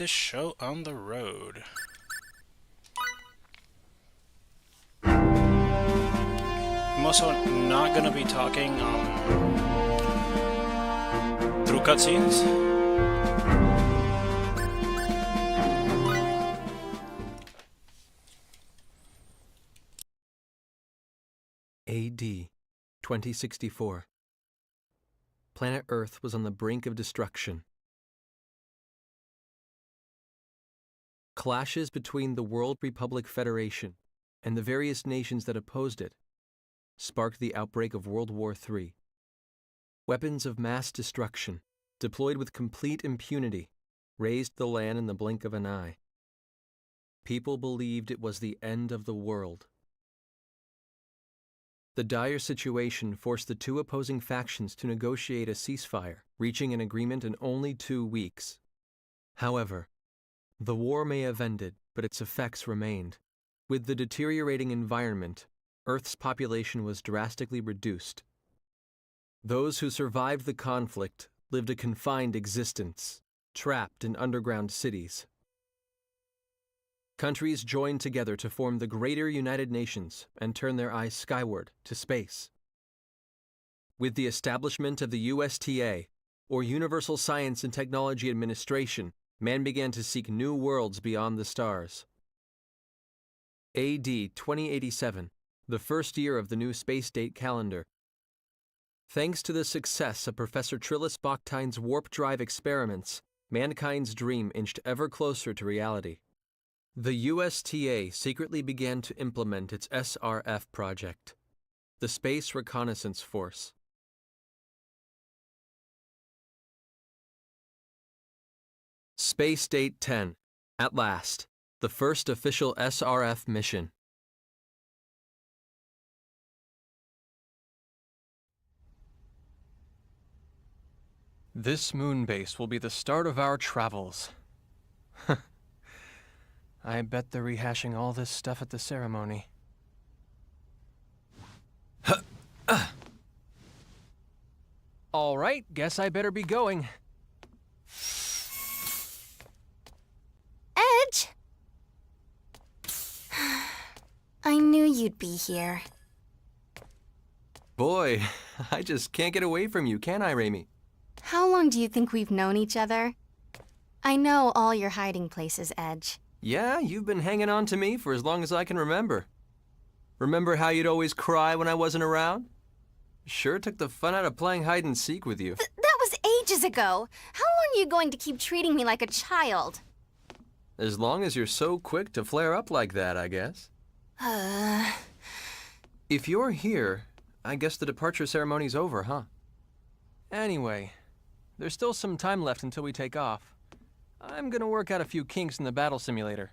this show on the road. I'm also not going to be talking through cutscenes. AD 2064. Planet Earth was on the brink of destruction. Clashes between the World Republic Federation and the various nations that opposed it sparked the outbreak of World War III. Weapons of mass destruction, deployed with complete impunity, razed the land in the blink of an eye. People believed it was the end of the world. The dire situation forced the two opposing factions to negotiate a ceasefire, reaching an agreement in only 2 weeks. However, the war may have ended, but its effects remained. With the deteriorating environment, Earth's population was drastically reduced. Those who survived the conflict lived a confined existence, trapped in underground cities. Countries joined together to form the Greater United Nations and turn their eyes skyward to space. With the establishment of the USTA, or Universal Science and Technology Administration, man began to seek new worlds beyond the stars. AD 2087, the first year of the new space date calendar. Thanks to the success of Professor Trillis Bachtine's warp drive experiments, mankind's dream inched ever closer to reality. The USTA secretly began to implement its SRF project, the Space Reconnaissance Force. Space Date 10, at last, the first official SRF mission. This moon base will be the start of our travels. I bet they're rehashing all this stuff at the ceremony. All right, guess I better be going. Edge? I knew you'd be here. Boy, I just can't get away from you, can I, Raimi? How long do you think we've known each other? I know all your hiding places, Edge. Yeah, you've been hanging on to me for as long as I can remember. Remember how you'd always cry when I wasn't around? Sure took the fun out of playing hide and seek with you. That was ages ago. How long are you going to keep treating me like a child? As long as you're so quick to flare up like that, I guess. If you're here, I guess the departure ceremony's over, huh? Anyway, there's still some time left until we take off. I'm gonna work out a few kinks in the battle simulator.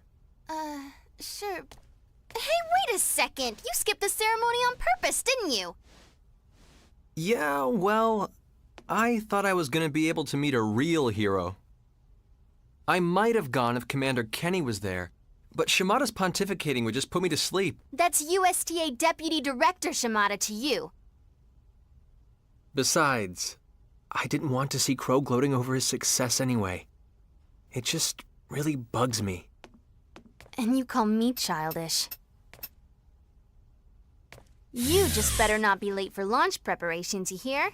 Sure. Hey, wait a second! You skipped the ceremony on purpose, didn't you? Yeah, well, I thought I was gonna be able to meet a real hero. I might have gone if Commander Kenny was there, but Shimada's pontificating would just put me to sleep. That's USTA Deputy Director Shimada to you. Besides, I didn't want to see Crow gloating over his success anyway. It just really bugs me. And you call me childish. You just better not be late for launch preparations, you hear?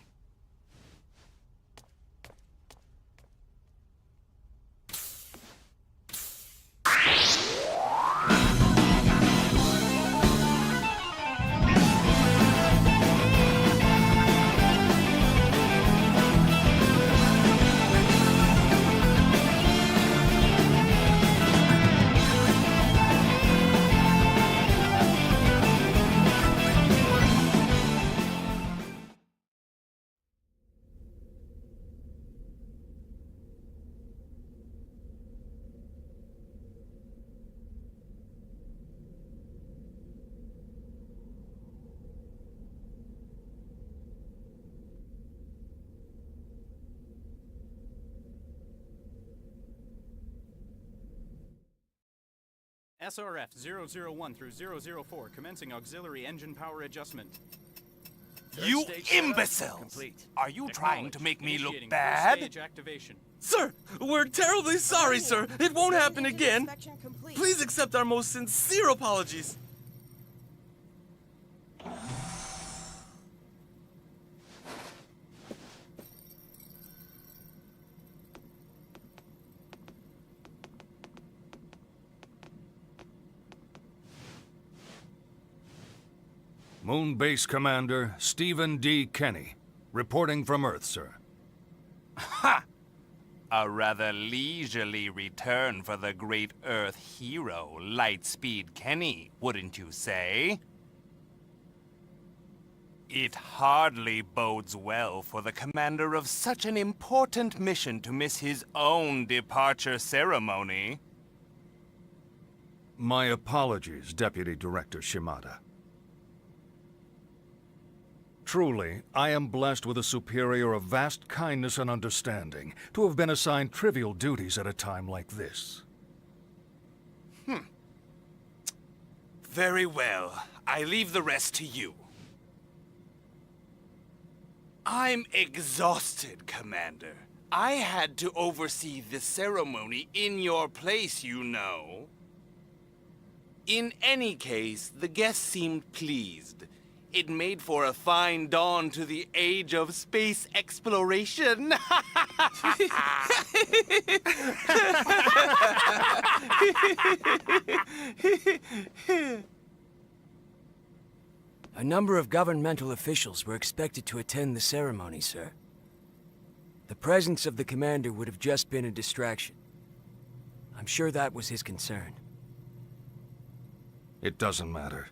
SRF 001 through 004, commencing auxiliary engine power adjustment. You imbeciles! Are you trying to make me look bad? Sir, we're terribly sorry, sir. It won't happen again. Please accept our most sincere apologies. Moon Base Commander Stephen D. Kenny, reporting from Earth, sir. Ha! A rather leisurely return for the great Earth hero, Lightspeed Kenny, wouldn't you say? It hardly bodes well for the commander of such an important mission to miss his own departure ceremony. My apologies, Deputy Director Shimada. Truly, I am blessed with a superior of vast kindness and understanding to have been assigned trivial duties at a time like this. Very well. I leave the rest to you. I'm exhausted, Commander. I had to oversee the ceremony in your place, you know. In any case, the guests seemed pleased. It made for a fine dawn to the age of space exploration. A number of governmental officials were expected to attend the ceremony, sir. The presence of the commander would have just been a distraction. I'm sure that was his concern. It doesn't matter.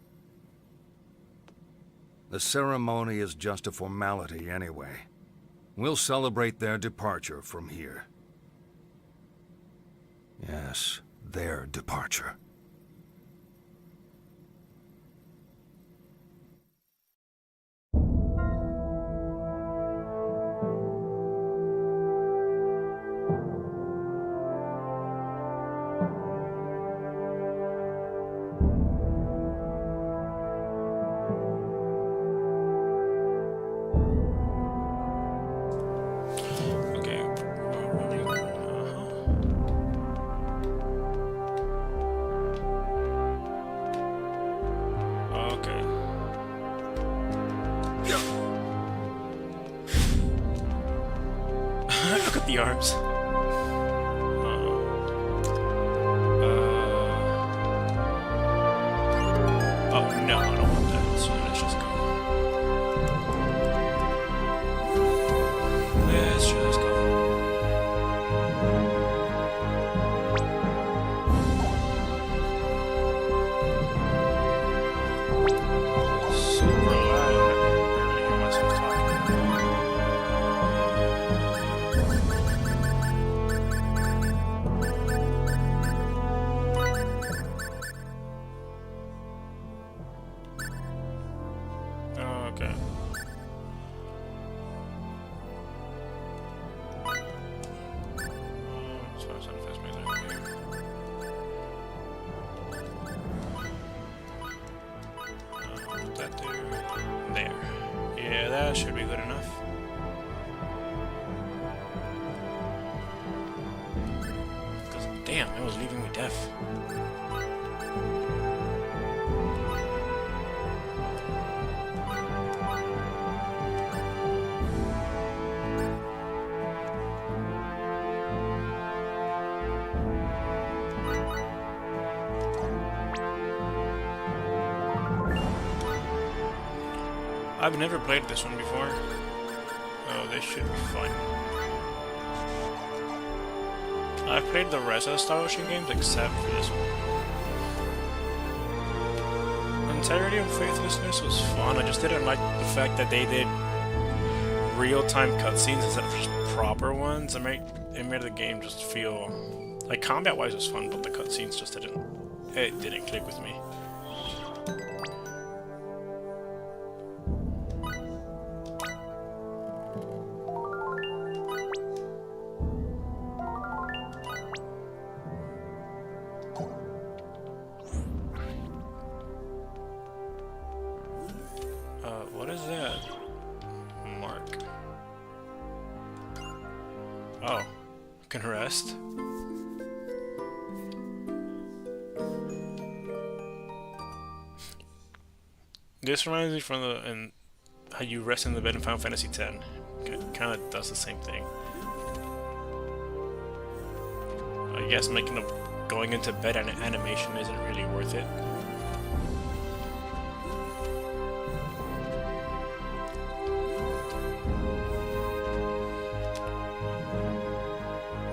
The ceremony is just a formality anyway. We'll celebrate their departure from here. Yes, their departure. Okay. Okay. Look at the arms. Oh no, I don't want that. So let's just go. Let's just go. Super loud. I can barely hear myself talking. Okay. So it's not a fast music. Put that there. There. Yeah, that should be good enough. Because, damn, it was leaving me deaf. I've never played this one before. Oh, this should be fun. I've played the rest of the Star Ocean games except for this one. Integrity and Faithlessness was fun. I just didn't like the fact that they did real-time cutscenes instead of just proper ones. It made the game just feel like combat-wise it was fun, but the cutscenes just didn't click with me. What is that? Oh, can rest. This reminds me from how you rest in the bed in Final Fantasy X. Kind of does the same thing. I guess making a going into bed animation isn't really worth it.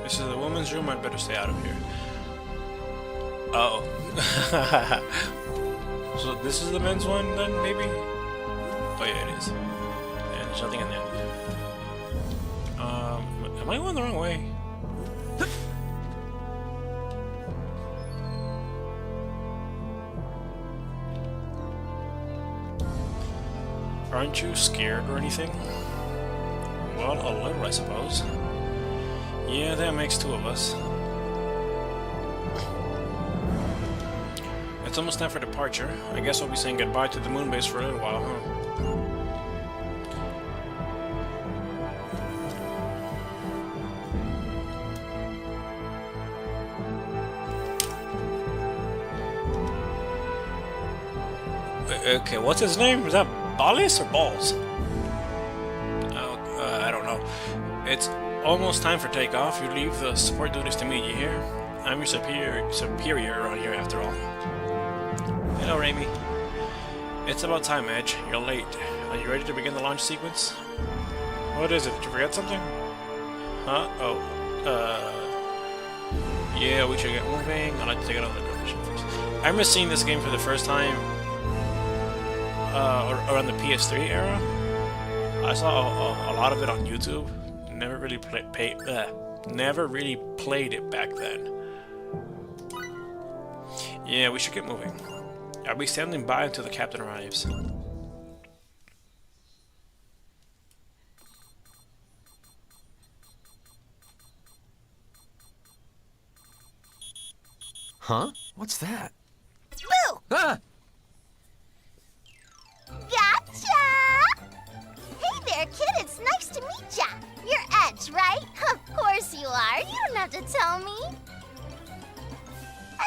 This is the woman's room. I'd better stay out of here. Uh oh. So this is the men's one then, maybe? Oh yeah, it is. Yeah, there's nothing in there. Am I going the wrong way? Aren't you scared or anything? Well, a little, I suppose. Yeah, that makes two of us. It's almost time for departure. I guess I'll be saying goodbye to the moon base for a little while, huh? Okay, what's his name? Is that Ballis or Balls? I don't know. It's almost time for takeoff. You leave the support duties to me, you hear? I'm your superior around here after all. Hello, Raimi. It's about time, Edge. You're late. Are you ready to begin the launch sequence? What is it? Did you forget something? Huh? Oh. Yeah, we should get moving. I'd like to take another mission first. I remember seeing this game for the first time around the PS3 era. I saw a lot of it on YouTube. Never really played it back then. Yeah, we should get moving. I'll be standing by until the captain arrives. Huh? What's that? Boo! Ah! Gotcha! Hey there, kid. It's nice to meet ya. You're Edge, right? Of course you are. You don't have to tell me.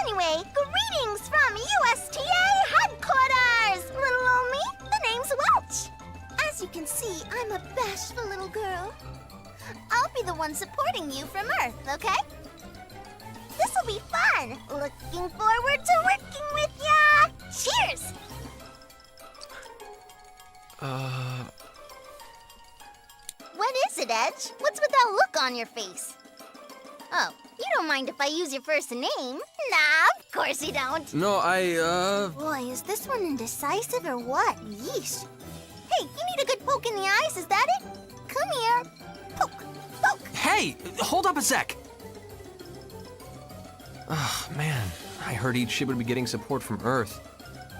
Anyway, greetings from USTA headquarters! Little old me, the name's Welch. As you can see, I'm a bashful little girl. I'll be the one supporting you from Earth, okay? This'll be fun. Looking forward to working with ya. Cheers! What is it, Edge? What's with that look on your face? Oh, you don't mind if I use your first name? Nah, of course you don't. No, Boy, is this one indecisive or what? Yeesh. Hey, you need a good poke in the eyes, is that it? Come here. Poke, poke. Hey! Hold up a sec! Oh, man. I heard each ship would be getting support from Earth.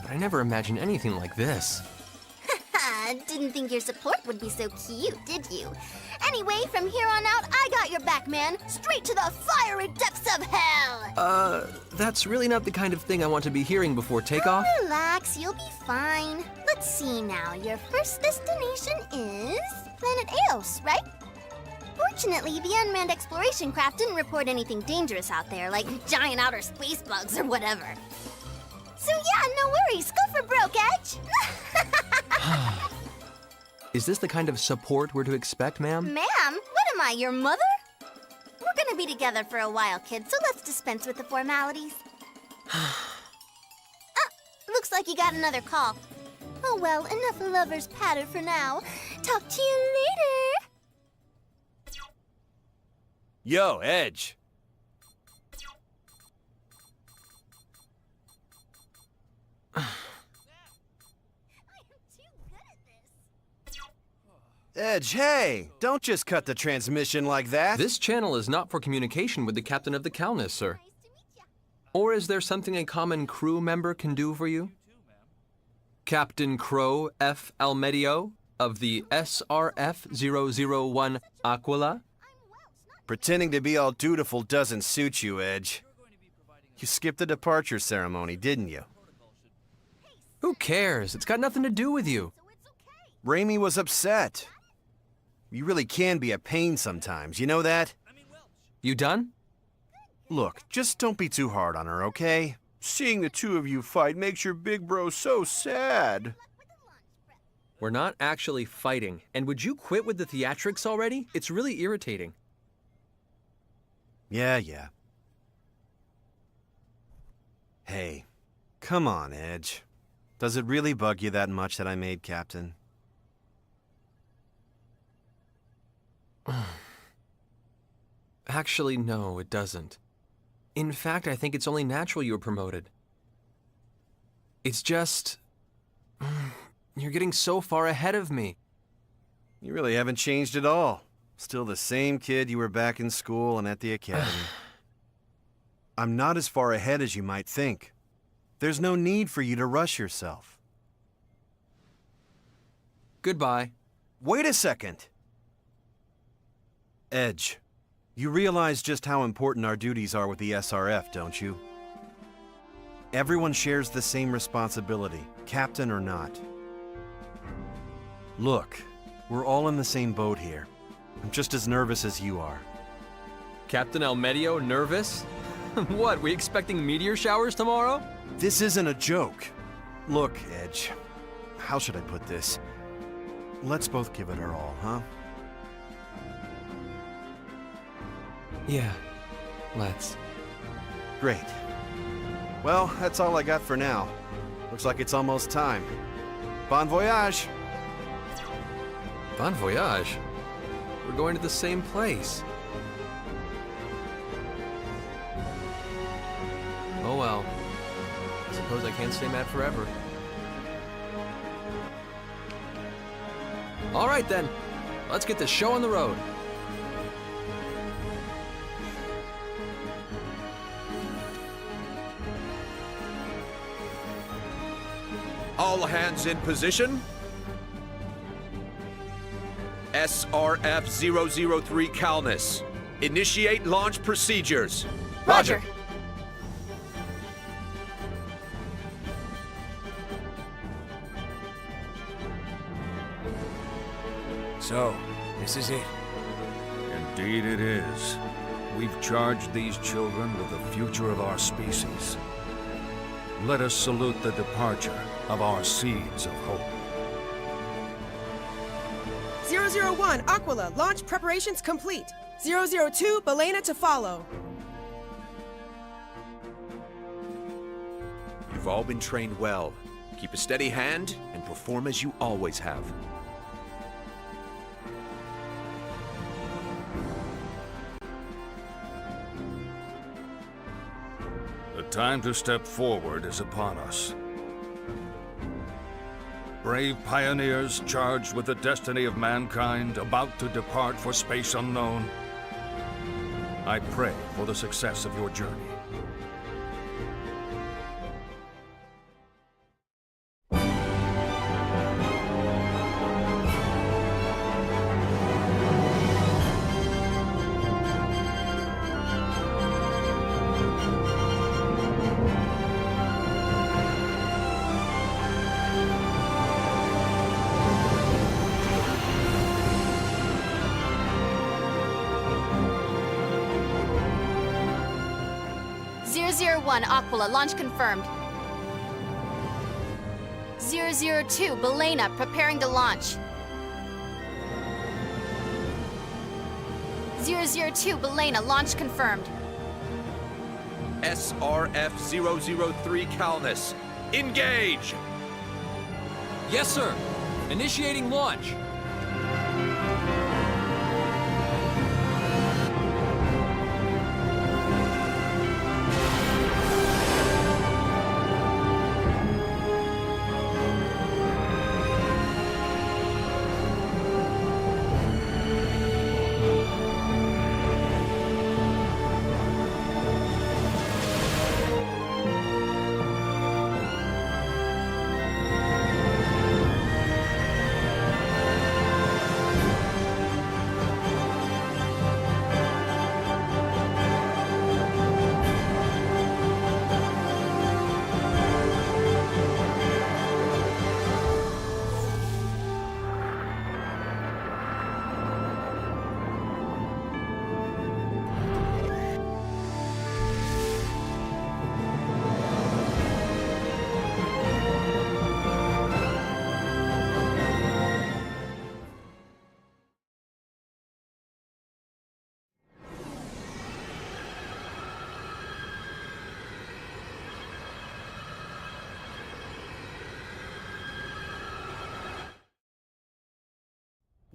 But I never imagined anything like this. Didn't think your support would be so cute, did you? Anyway, from here on out, I got your back, man. Straight to the fiery depths of hell! That's really not the kind of thing I want to be hearing before takeoff. Relax, you'll be fine. Let's see now. Your first destination is Planet Eos, right? Fortunately, the unmanned exploration craft didn't report anything dangerous out there, like giant outer space bugs or whatever. So yeah, no worries. Go for broke, Edge. Is this the kind of support we're to expect, ma'am? Ma'am? What am I, your mother? We're gonna be together for a while, kid, so let's dispense with the formalities. Looks like you got another call. Oh well, enough lovers patter for now. Talk to you later. Yo, Edge. Edge, hey! Don't just cut the transmission like that. This channel is not for communication with the captain of the Calnus, sir. Or is there something a common crew member can do for you? Captain Crow F. Almedio of the SRF-001 Aquila? Pretending to be all dutiful doesn't suit you, Edge. You skipped the departure ceremony, didn't you? Who cares? It's got nothing to do with you. Raimi was upset. You really can be a pain sometimes, you know that? You done? Look, just don't be too hard on her, okay? Seeing the two of you fight makes your big bro so sad. We're not actually fighting, and would you quit with the theatrics already? It's really irritating. Yeah. Hey, come on, Edge. Does it really bug you that much that I made Captain? Actually, no, it doesn't. In fact, I think it's only natural you were promoted. It's just... You're getting so far ahead of me. You really haven't changed at all. Still the same kid you were back in school and at the academy. I'm not as far ahead as you might think. There's no need for you to rush yourself. Goodbye. Wait a second! Edge, you realize just how important our duties are with the SRF, don't you? Everyone shares the same responsibility, captain or not. Look, we're all in the same boat here. I'm just as nervous as you are. Captain Almedio nervous? What, we expecting meteor showers tomorrow? This isn't a joke. Look, Edge, how should I put this? Let's both give it our all, huh? Yeah, let's. Great. Well, that's all I got for now. Looks like it's almost time. Bon voyage! Bon voyage. We're going to the same place. Oh well. I suppose I can't stay mad forever. All right then. Let's get the show on the road. All hands in position. SRF-003 Calnus. Initiate launch procedures. Roger. So, this is it. Indeed it is. We've charged these children with the future of our species. Let us salute the departure of our seeds of hope. 001, Aquila, launch preparations complete. 002, Belena to follow. You've all been trained well. Keep a steady hand and perform as you always have. The time to step forward is upon us. Brave pioneers charged with the destiny of mankind, about to depart for space unknown. I pray for the success of your journey. Aquila, launch confirmed. 002, Belena, preparing to launch. 002, Belena, launch confirmed. SRF-003 Calnus. Engage! Yes, sir. Initiating launch.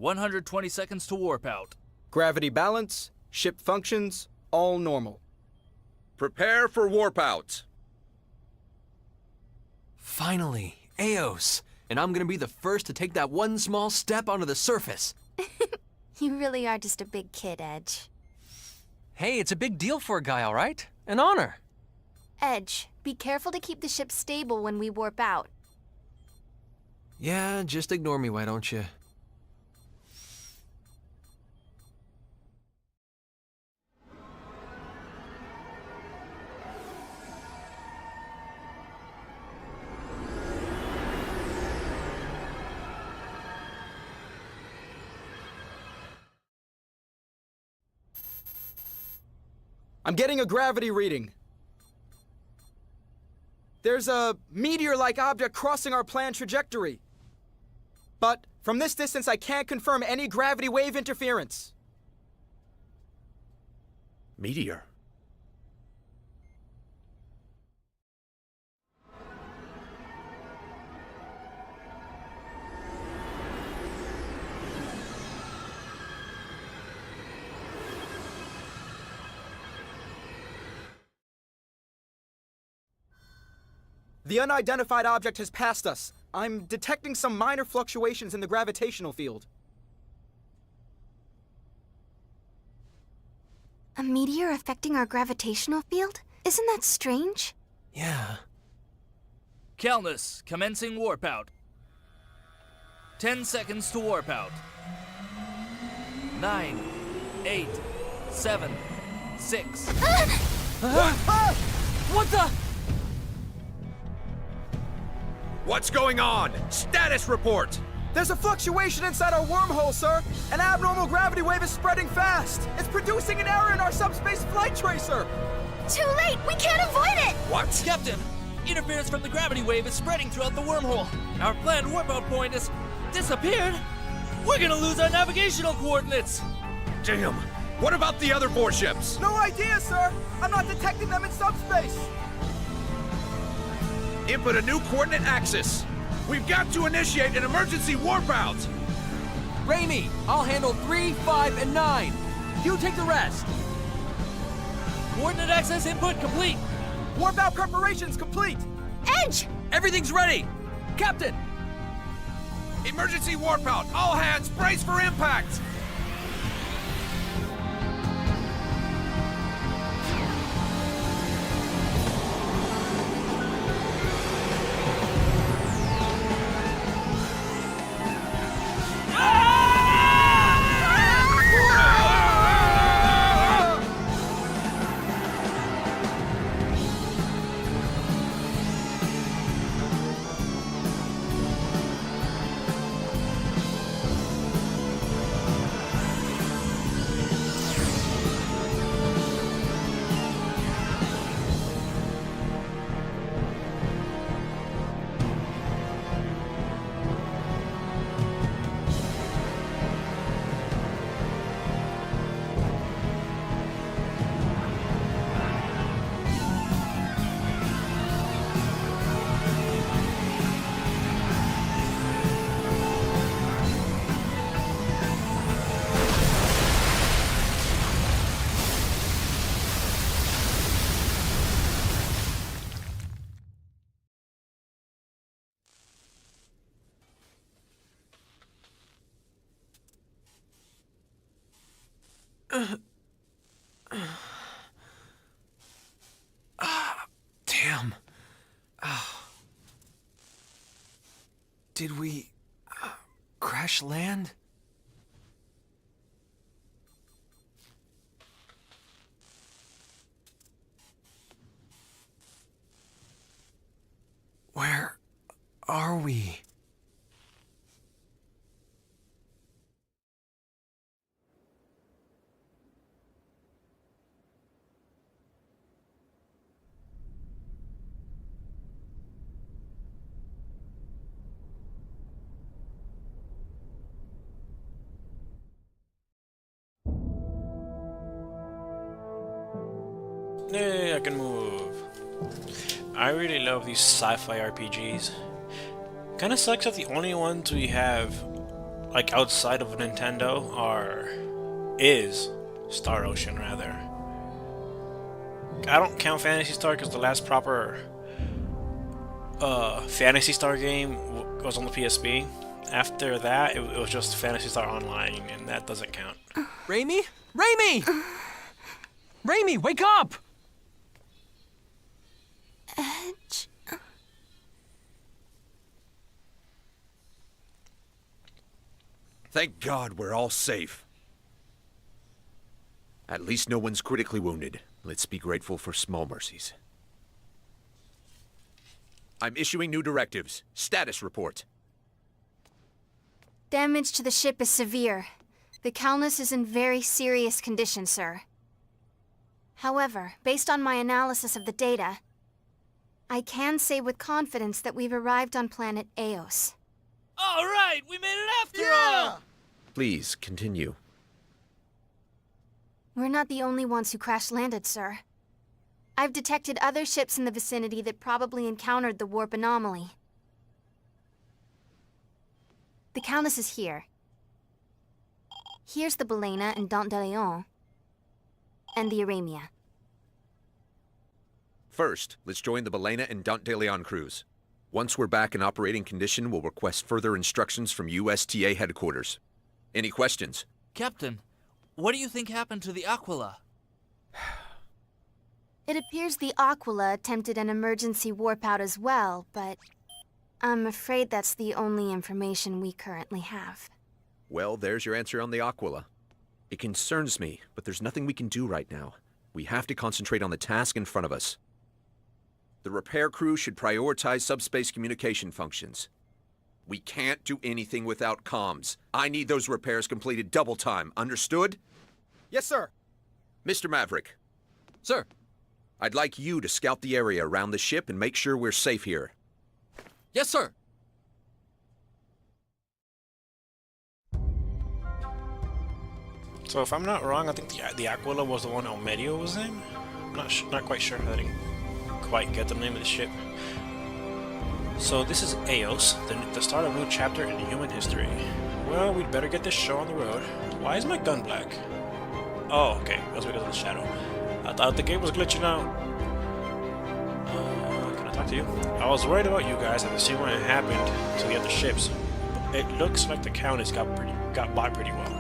120 seconds to warp out. Gravity balance, ship functions, all normal. Prepare for warp out. Finally, Eos. And I'm gonna be the first to take that one small step onto the surface. You really are just a big kid, Edge. Hey, it's a big deal for a guy, all right? An honor. Edge, be careful to keep the ship stable when we warp out. Yeah, just ignore me, why don't you? I'm getting a gravity reading. There's a meteor-like object crossing our planned trajectory. But from this distance, I can't confirm any gravity wave interference. Meteor. The unidentified object has passed us. I'm detecting some minor fluctuations in the gravitational field. A meteor affecting our gravitational field? Isn't that strange? Yeah. Calnus, commencing warp out. 10 seconds to warp out. 9, 8, 7, 6. What the? What's going on? Status report! There's a fluctuation inside our wormhole, sir! An abnormal gravity wave is spreading fast! It's producing an error in our subspace flight tracer! Too late! We can't avoid it! What? Captain, interference from the gravity wave is spreading throughout the wormhole. Our planned warp out point has disappeared. We're gonna lose our navigational coordinates. Damn! What about the other 4 ships? No idea, sir! I'm not detecting them in subspace! Input a new coordinate axis. We've got to initiate an emergency warp out. Raimi, I'll handle 3, 5, and 9. You take the rest. Coordinate access input complete. Warp out preparations complete! Edge! Everything's ready. Captain! Emergency warp out. All hands brace for impact. Damn. Did we crash land? Where are we? Yay, I can move. I really love these sci-fi RPGs. Kinda sucks that the only ones we have like outside of Nintendo is Star Ocean rather. I don't count Phantasy Star because the last proper Phantasy Star game was on the PSP. After that, it was just Phantasy Star Online, and that doesn't count. Raimi? Raimi! Raimi, wake up! Edge. Thank God we're all safe. At least no one's critically wounded. Let's be grateful for small mercies. I'm issuing new directives. Status report. Damage to the ship is severe. The Calnus is in very serious condition, sir. However, based on my analysis of the data, I can say with confidence that we've arrived on planet Eos. All right, we made it after all! Please, continue. We're not the only ones who crash-landed, sir. I've detected other ships in the vicinity that probably encountered the warp anomaly. The Calnus is here. Here's the Balena and Dante de Leon. And the Aramia. First, let's join the Balena and Dante de Leon crews. Once we're back in operating condition, we'll request further instructions from USTA headquarters. Any questions? Captain, what do you think happened to the Aquila? It appears the Aquila attempted an emergency warp out as well, but I'm afraid that's the only information we currently have. Well, there's your answer on the Aquila. It concerns me, but there's nothing we can do right now. We have to concentrate on the task in front of us. The repair crew should prioritize subspace communication functions. We can't do anything without comms. I need those repairs completed double time, understood? Yes, sir. Mr. Maverick, Sir. I'd like you to scout the area around the ship and make sure we're safe here. Yes, sir. So if I'm not wrong, I think the Aquila was the one Elmedio was in. I'm not quite sure. I didn't quite get the name of the ship. So this is Eos, the start of a new chapter in human history. Well, we'd better get this show on the road. Why is my gun black? Oh, okay. That's because of the shadow. I thought the game was glitching out. Can I talk to you? I was worried about you guys and to see what happened to the other ships. It looks like the Countess got by pretty well.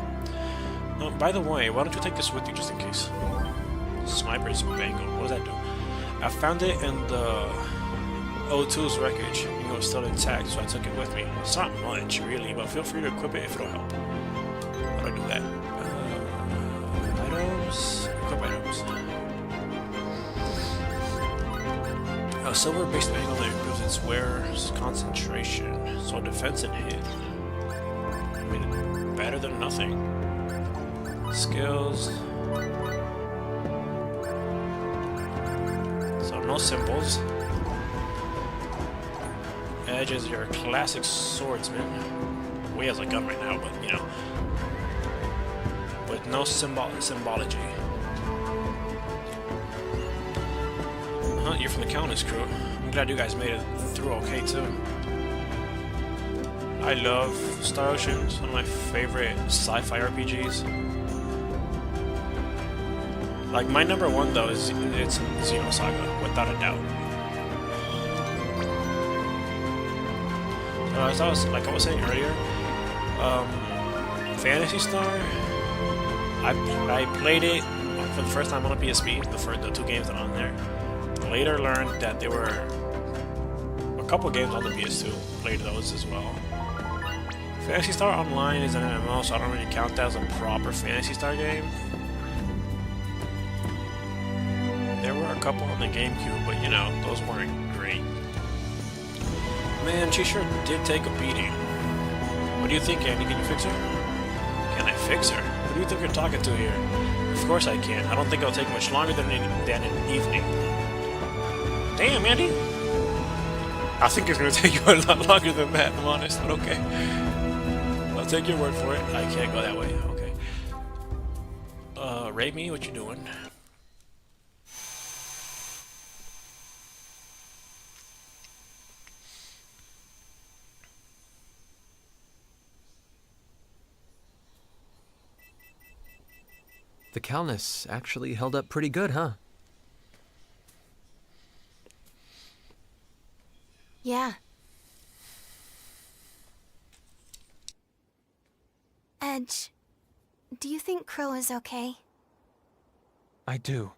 By the way, why don't you take this with you just in case? Sniper's bangle. What does that do? I found it in the O2's wreckage. You know, it's still intact, so I took it with me. It's not much, really, but feel free to equip it if it'll help. How do I do that? Items. Equip items. A silver-based bangle that improves its wearer's concentration, so defense and hit. I mean, better than nothing. Skills. So no symbols. Edge is your classic swordsman. Well, he has a gun right now, but you know. With no symbology. You're from the Countess crew. I'm glad you guys made it through okay too. I love Star Ocean. It's one of my favorite sci-fi RPGs. Like my number one though it's Xenosaga, without a doubt. As I was saying earlier, Phantasy Star. I played it for the first time on a PSP. The two games that are on there. Later learned that there were a couple games on the PS2. Played those as well. Phantasy Star Online is an MMO, so I don't really count that as a proper Phantasy Star game. There were a couple on the GameCube, but you know, those weren't great. Man, she sure did take a beating. What do you think, Andy? Can you fix her? Can I fix her? Who do you think you're talking to here? Of course I can. I don't think it'll take much longer than an evening. Damn, Andy! I think it's gonna take you a lot longer than that, I'm honest, but okay. I'll take your word for it. I can't go that way. Okay. Raimi, what you doing? The Calnus actually held up pretty good, huh? Yeah. Edge, do you think Crow is okay? I do.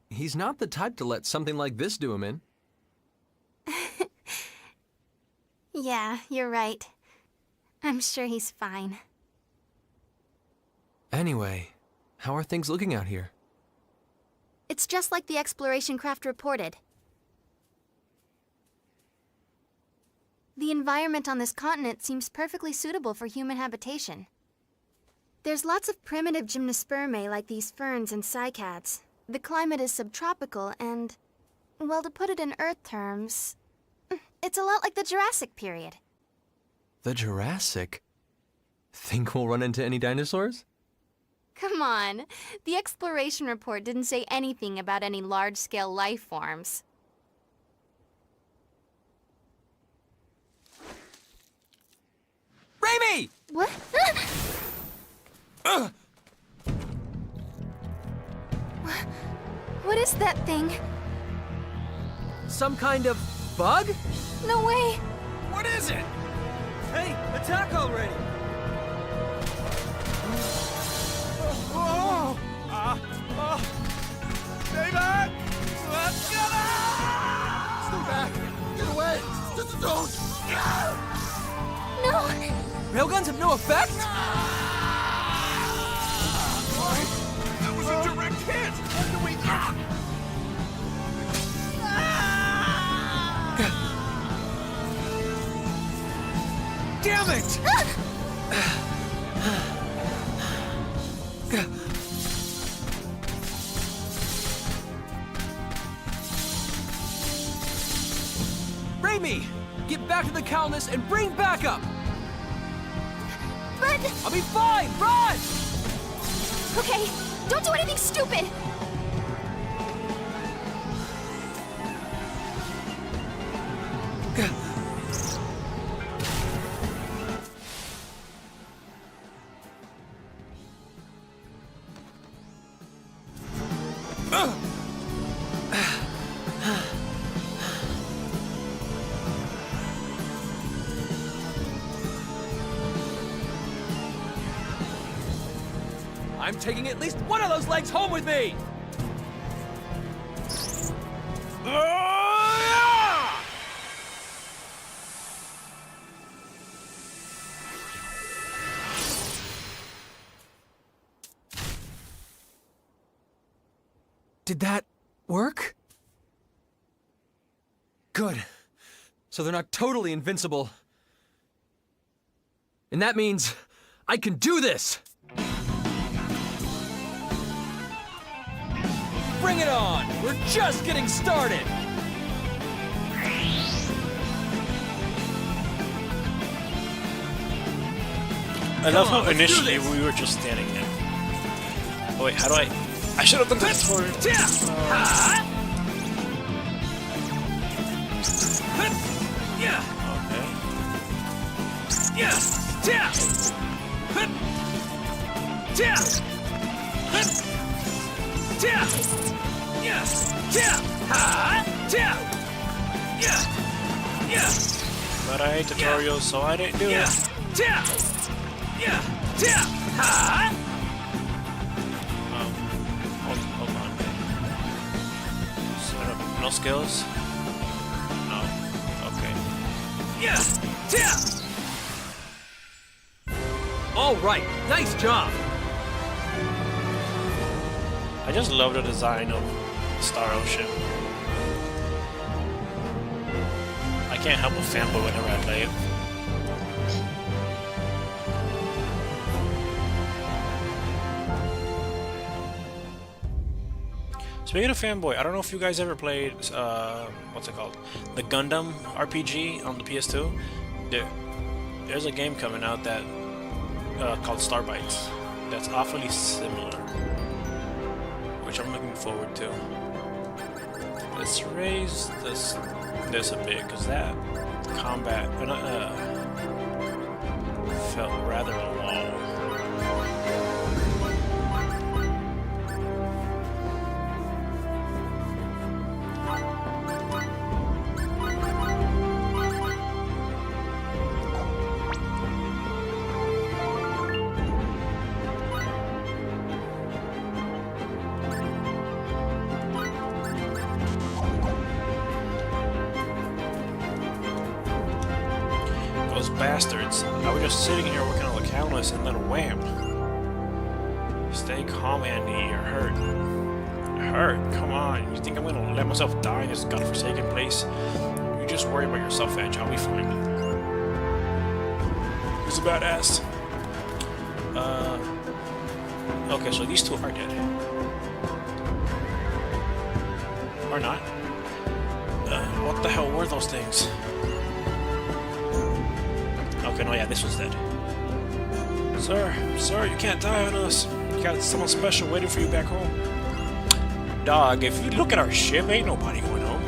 He's not the type to let something like this do him in. Yeah, you're right. I'm sure he's fine. Anyway, how are things looking out here? It's just like the exploration craft reported. The environment on this continent seems perfectly suitable for human habitation. There's lots of primitive gymnospermae like these ferns and cycads. The climate is subtropical and, well, to put it in Earth terms, it's a lot like the Jurassic period. The Jurassic? Think we'll run into any dinosaurs? Come on, the exploration report didn't say anything about any large-scale life forms. Raimi! What? What is that thing? Some kind of bug? No way! What is it? Hey, attack already! Stay back! Let's get out! Stay back! Get away! Don't! No! Railguns have no effect? That was a direct hit! What do we... Damn it! Raimi! Get back to the Calnus and bring backup! But... I'll be fine! Run! Okay, don't do anything stupid! I'm taking at least one of those legs home with me! Did that work? Good. So they're not totally invincible. And that means I can do this! Bring it on! We're just getting started! I love how let's do initially this. we were just standing there. Oh wait, how do I should have done this for it. But I hate tutorials, so I didn't do it. Hold on. Set up no skills? No. Okay. All right, nice job! I just love the design of Star Ocean. I can't help but fanboy whenever I play it. Speaking of fanboy, I don't know if you guys ever played, what's it called? The Gundam RPG on the PS2. There's a game coming out that called Starbites that's awfully similar, which I'm looking forward to. Let's raise this a bit, because that combat felt rather long. bastards. I was just sitting here working on the catalyst and then wham. Stay calm, Andy. You're hurt. Hurt? Come on. You think I'm gonna let myself die in this godforsaken place? You just worry about yourself, Edge. I'll be fine. Who's a badass? Okay, so these two are dead. Or not. What the hell were those things? Okay, no, yeah, this one's dead. Sir, you can't die on us. You got someone special waiting for you back home. Dog, if you look at our ship, ain't nobody going home.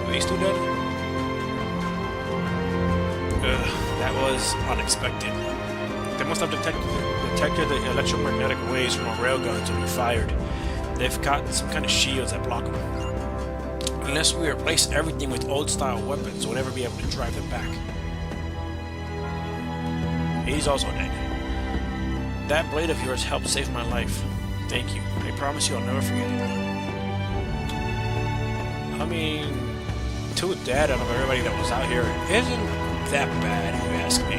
Are these two dead? That was unexpected. They must have detected the electromagnetic waves from a railgun to be fired. They've got some kind of shields that block them. Unless we replace everything with old-style weapons, we'll never be able to drive them back. He's also dead. That blade of yours helped save my life. Thank you. I promise you I'll never forget it. I mean, two dead out of everybody that was out here isn't that bad, if you ask me.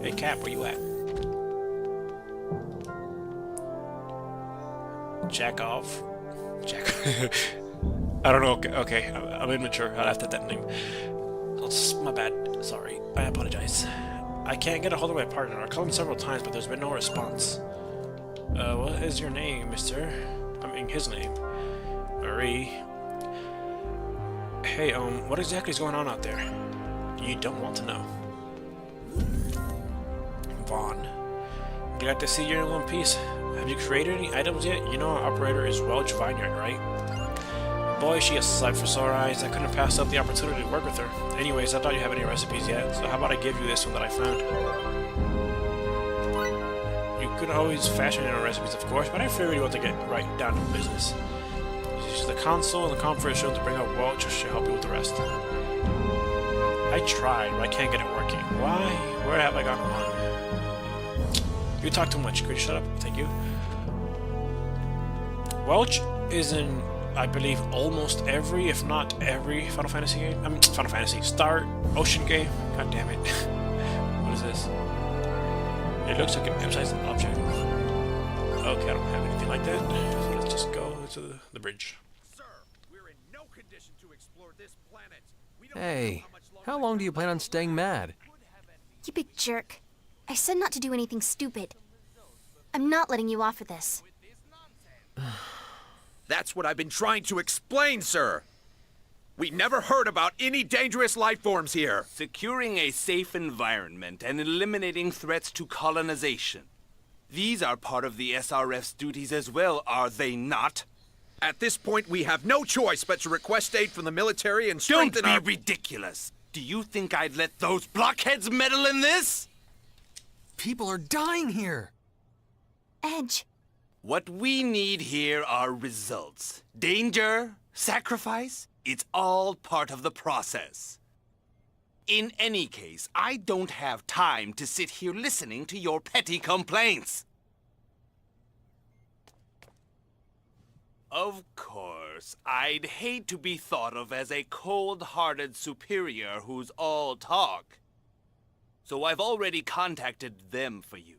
Hey, Cap, where you at? Jack off? Jack. I don't know. Okay. I'm immature. I laughed at that name. That's my bad. Sorry. I apologize. I can't get a hold of my partner. I called him several times, but there's been no response. What is your name, mister? I mean, his name. Marie. Hey, what exactly is going on out there? You don't want to know. Vaughn. Glad to see you're in one piece. Have you created any items yet? You know our operator is Welch Vineyard, right? Boy, she has a sight for sore eyes. I couldn't pass up the opportunity to work with her. Anyways, I thought you have any recipes yet, so how about I give you this one that I found? You could always fashion your own recipes, of course, but I figured you want to get right down to business. Use the console and the conference room to bring up Welch, or she'll help you with the rest. I tried, but I can't get it working. Why? Where have I gone wrong? You talk too much. Could you shut up? Thank you. Welch is in, I believe, almost every, if not every, Final Fantasy game. I mean, Final Fantasy. Star Ocean game. God damn it. What is this? It looks like an emphasized object. Okay, I don't have anything like that. So let's just go to the bridge. Sir, we're in no condition to explore this planet. Hey, how long do you plan on staying mad? You big jerk. I said not to do anything stupid. I'm not letting you off for this. That's what I've been trying to explain, sir. We never heard about any dangerous life forms here. Securing a safe environment and eliminating threats to colonization. These are part of the SRF's duties as well, are they not? At this point, we have no choice but to request aid from the military and strengthen Don't be ridiculous. Do you think I'd let those blockheads meddle in this? People are dying here. Edge. What we need here are results. Danger, sacrifice, it's all part of the process. In any case, I don't have time to sit here listening to your petty complaints. Of course, I'd hate to be thought of as a cold-hearted superior who's all talk. So I've already contacted them for you.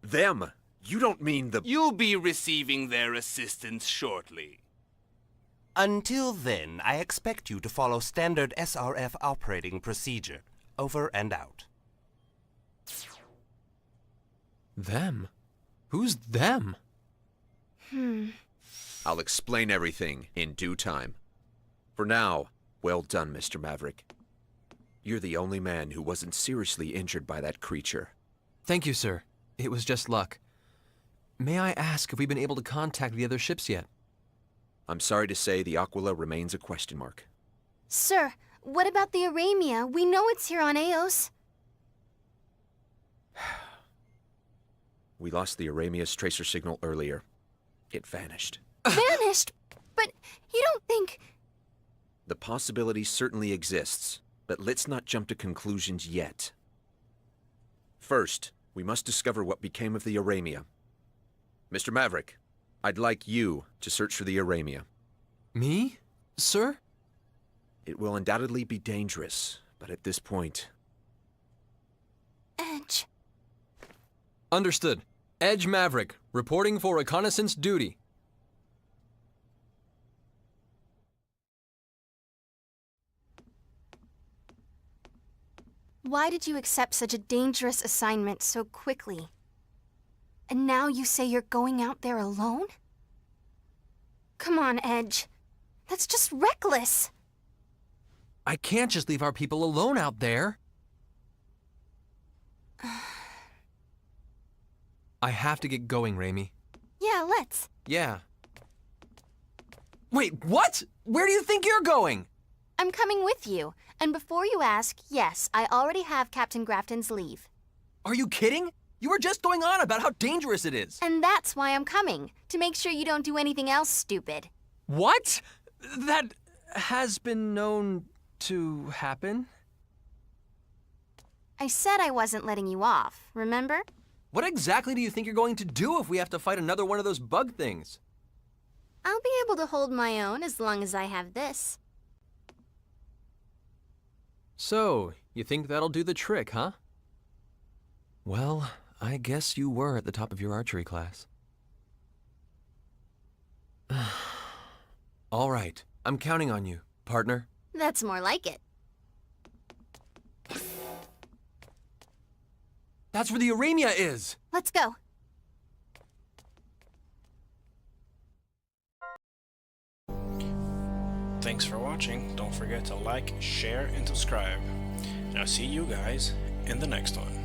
Them? You don't mean the... You'll be receiving their assistance shortly. Until then, I expect you to follow standard SRF operating procedure. Over and out. Them? Who's them? I'll explain everything in due time. For now, well done, Mr. Maverick. You're the only man who wasn't seriously injured by that creature. Thank you, sir. It was just luck. May I ask if we've been able to contact the other ships yet? I'm sorry to say the Aquila remains a question mark. Sir, what about the Aramia? We know it's here on Eos. We lost the Aramia's tracer signal earlier. It vanished. Vanished? But you don't think... The possibility certainly exists, but let's not jump to conclusions yet. First, we must discover what became of the Aramia. Mr. Maverick, I'd like you to search for the Aramia. Me? Sir? It will undoubtedly be dangerous, but at this point... Edge. Understood. Edge Maverick, reporting for reconnaissance duty. Why did you accept such a dangerous assignment so quickly? And now you say you're going out there alone? Come on, Edge. That's just reckless. I can't just leave our people alone out there. I have to get going, Raimi. Yeah, let's. Yeah. Wait, what? Where do you think you're going? I'm coming with you. And before you ask, yes, I already have Captain Grafton's leave. Are you kidding? You were just going on about how dangerous it is. And that's why I'm coming. To make sure you don't do anything else stupid. What? That has been known to happen? I said I wasn't letting you off, remember? What exactly do you think you're going to do if we have to fight another one of those bug things? I'll be able to hold my own as long as I have this. So, you think that'll do the trick, huh? Well, I guess you were at the top of your archery class. All right, I'm counting on you, partner. That's more like it. That's where the Aramia is! Let's go. Thanks for watching. Don't forget to like, share, and subscribe. And I'll see you guys in the next one.